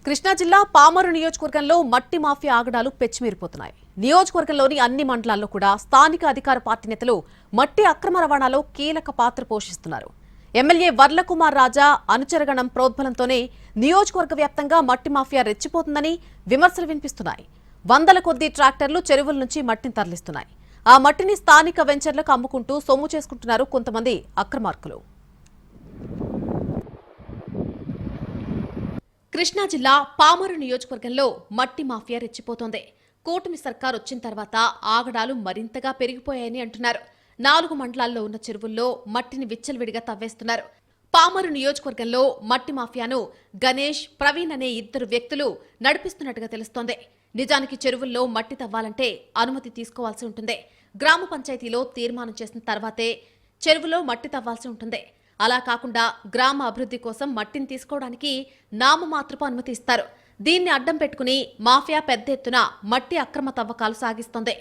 కృష్ణా జిల్లా పామరు నియోజకవర్గంలో మట్టి మాఫియా ఆగడాలు పెచ్చిమీరిపోతున్నాయి. నియోజకవర్గంలోని అన్ని మండలాల్లో కూడా స్థానిక అధికార పార్టీ నేతలు మట్టి అక్రమ రవాణాలో కీలక పాత్ర పోషిస్తున్నారు. ఎమ్మెల్యే వర్లకుమార్ రాజా అనుచరగణం ప్రోద్బలంతోనే నియోజకవర్గ వ్యాప్తంగా మట్టి మాఫియా రెచ్చిపోతుందని విమర్శలు వినిపిస్తున్నాయి. వందల కొద్దీ ట్రాక్టర్లు చెరువుల నుంచి మట్టిని తరలిస్తున్నాయి. ఆ మట్టిని స్థానిక వెంచర్లకు అమ్ముకుంటూ సొమ్ము చేసుకుంటున్నారు కొంతమంది అక్రమార్కులు. కృష్ణా జిల్లా పామరు నియోజకవర్గంలో మట్టి మాఫియా రెచ్చిపోతోంది. కూటమి సర్కార్ వచ్చిన తర్వాత ఆగడాలు మరింతగా పెరిగిపోయాయని అంటున్నారు. 4 మండలాల్లో ఉన్న చెరువుల్లో మట్టిని విచ్చలవిడిగా తవ్వేస్తున్నారు. పామరు నియోజకవర్గంలో మట్టి మాఫియాను గణేష్, ప్రవీణ్ అనే 2 వ్యక్తులు నడిపిస్తున్నట్టుగా తెలుస్తోంది. నిజానికి చెరువుల్లో మట్టి తవ్వాలంటే అనుమతి తీసుకోవాల్సి ఉంటుంది. గ్రామ పంచాయతీలో తీర్మానం చేసిన తర్వాతే చెరువులో మట్టి తవ్వాల్సి ఉంటుంది. అలా కాకుండా గ్రామ అభివృద్ధి కోసం మట్టిని తీసుకోవడానికి నామమాత్రపు అనుమతి ఇస్తారు. దీన్ని అడ్డం పెట్టుకుని మాఫియా పెద్ద ఎత్తున మట్టి అక్రమ తవ్వకాలు సాగిస్తోంది.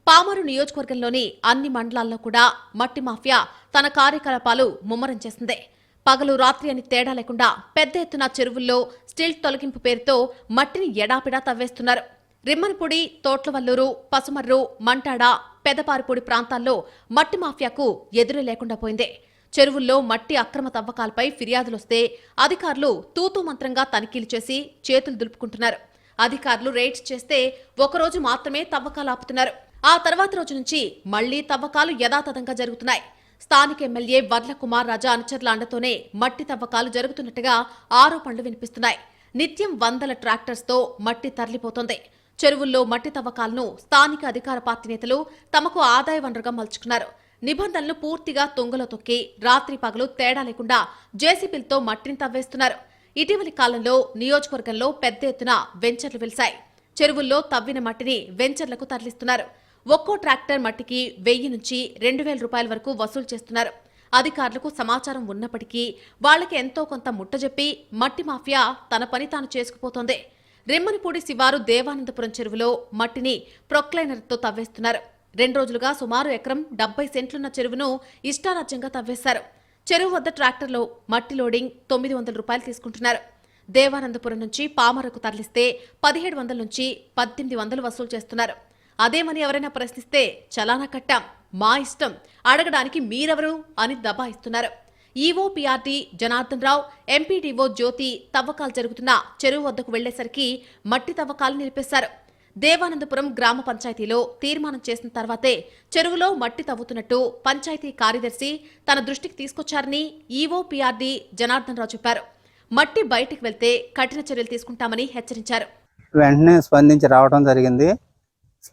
పామరు నియోజకవర్గంలోని అన్ని మండలాల్లో కూడా మట్టి మాఫియా తన కార్యకలాపాలు ముమ్మరం చేసింది. పగలు రాత్రి అని తేడా లేకుండా పెద్ద ఎత్తున చెరువుల్లో స్టిల్ తొలగింపు పేరుతో మట్టిని ఎడాపిడా తవ్వేస్తున్నారు. రిమ్మనపూడి, తోట్లవల్లూరు, పసుమర్రు, మంటాడ, పెదపారిపూడి ప్రాంతాల్లో మట్టి మాఫియాకు ఎదురు లేకుండా పోయింది. చెరువుల్లో మట్టి అక్రమ తవ్వకాలపై ఫిర్యాదులొస్తే అధికారులు తూతూ మంత్రంగా తనిఖీలు చేసి చేతులు దులుపుకుంటున్నారు. అధికారులు రైడ్స్ చేస్తే ఒకరోజు మాత్రమే తవ్వకాలు ఆపుతున్నారు. ఆ తర్వాత రోజు నుంచి మళ్లీ తవ్వకాలు యథాతథంగా జరుగుతున్నాయి. స్థానిక ఎమ్మెల్యే వర్లకుమార్ రాజా అనుచరుల అండతోనే మట్టి తవ్వకాలు జరుగుతున్నట్టుగా ఆరోపణలు వినిపిస్తున్నాయి. నిత్యం వందల ట్రాక్టర్స్తో మట్టి తరలిపోతోంది. చెరువుల్లో మట్టి తవ్వకాలను స్థానిక అధికార పార్టీ నేతలు తమకు ఆదాయ వనరుగా మలుచుకున్నారు. నిబంధనలు పూర్తిగా తొంగలో తొక్కి రాత్రి పగలు తేడా లేకుండా జేసీబీలతో మట్టిని తవ్వేస్తున్నారు. ఇటీవలి కాలంలో నియోజకవర్గంలో పెద్ద ఎత్తున వెంచర్లు వెలిశాయి. చెరువుల్లో తవ్విన మట్టిని వెంచర్లకు తరలిస్తున్నారు. ఒక్కో ట్రాక్టర్ మట్టికి 1000 నుంచి 2000 రూపాయల వరకు వసూలు చేస్తున్నారు. అధికారులకు సమాచారం ఉన్నప్పటికీ వాళ్లకి ఎంతో కొంత ముట్టజెప్పి మట్టి మాఫియా తన పని తాను చేసుకుపోతోంది. రిమ్మనపూడి శివారు దేవానందపురం చెరువులో మట్టిని ప్రొక్లైనర్తో తవ్వేస్తున్నారు. 2 రోజులుగా సుమారు ఎకరం 70 సెంట్లున్న చెరువును ఇష్టారాజ్యంగా తవ్వేశారు. చెరువు వద్ద ట్రాక్టర్లో మట్టి లోడింగ్ 900 రూపాయలు తీసుకుంటున్నారు. దేవానందపురం నుంచి పామరకు తరలిస్తే 1700 నుంచి 1800 వసూలు చేస్తున్నారు. అదేమని ఎవరైనా ప్రశ్నిస్తే చలానా కట్టాం, మా ఇష్టం, అడగడానికి మీరెవరు అని దబాయిస్తున్నారు. EO PRD Janardhan Rao, MPDO జ్యోతి తవ్వకాలు జరుగుతున్న చెరువు వద్దకు వెళ్లేసరికి మట్టి తవ్వకాలు నిలిపేశారు. దేవానందపురం గ్రామ పంచాయతీలో తీర్మానం చేసిన తర్వాతే చెరువులో మట్టి తవ్వుతున్నట్టు పంచాయతీ కార్యదర్శి తన దృష్టికి తీసుకొచ్చారని ఈవో పీఆర్డీ జనార్దన్ రావు చెప్పారు. మట్టి బయటికి వెళ్తే కఠిన చర్యలు తీసుకుంటామని హెచ్చరించారు. వెంటనే స్పందించి రావడం జరిగింది.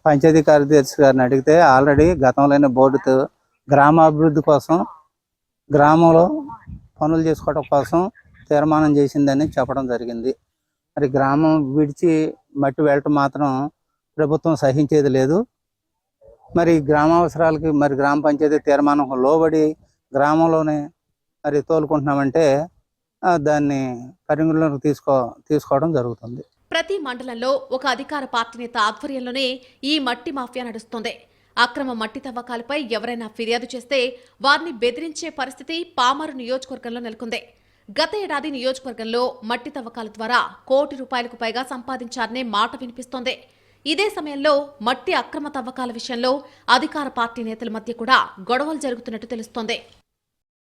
పంచాయతీ కార్యదర్శి గారిని అడిగితే ఆల్రెడీ గతంలోనే బోర్డుతో గ్రామాభివృద్ధి కోసం, గ్రామంలో పనులు చేసుకోవడం కోసం తీర్మానం చేసిందని చెప్పడం జరిగింది. మరి గ్రామం విడిచి మట్టి వెళ్ళటం మాత్రం ప్రభుత్వం సహించేది లేదు. మరి గ్రామావసరాలకి మరి గ్రామ పంచాయతీ తీర్మానం లోబడి గ్రామంలోనే మరి తోలుకుంటున్నామంటే దాన్ని పరిగణలోకి తీసుకోవడం జరుగుతుంది. ప్రతి మండలంలో ఒక అధికార పార్టీ నేత ఆధ్వర్యంలోనే ఈ మట్టి మాఫియా నడుస్తోంది. అక్రమ మట్టి తవ్వకాలపై ఎవరైనా ఫిర్యాదు చేస్తే వారిని బెదిరించే పరిస్థితి పామరు నియోజకవర్గంలో నెలకొంది. గత ఏడాది నియోజకవర్గంలో మట్టి తవ్వకాల ద్వారా ₹1 కోటి పైగా సంపాదించారనే మాట వినిపిస్తోంది. ఇదే సమయంలో మట్టి అక్రమ తవ్వకాల విషయంలో అధికార పార్టీ నేతల మధ్య కూడా గొడవలు జరుగుతున్నట్టు తెలుస్తోంది.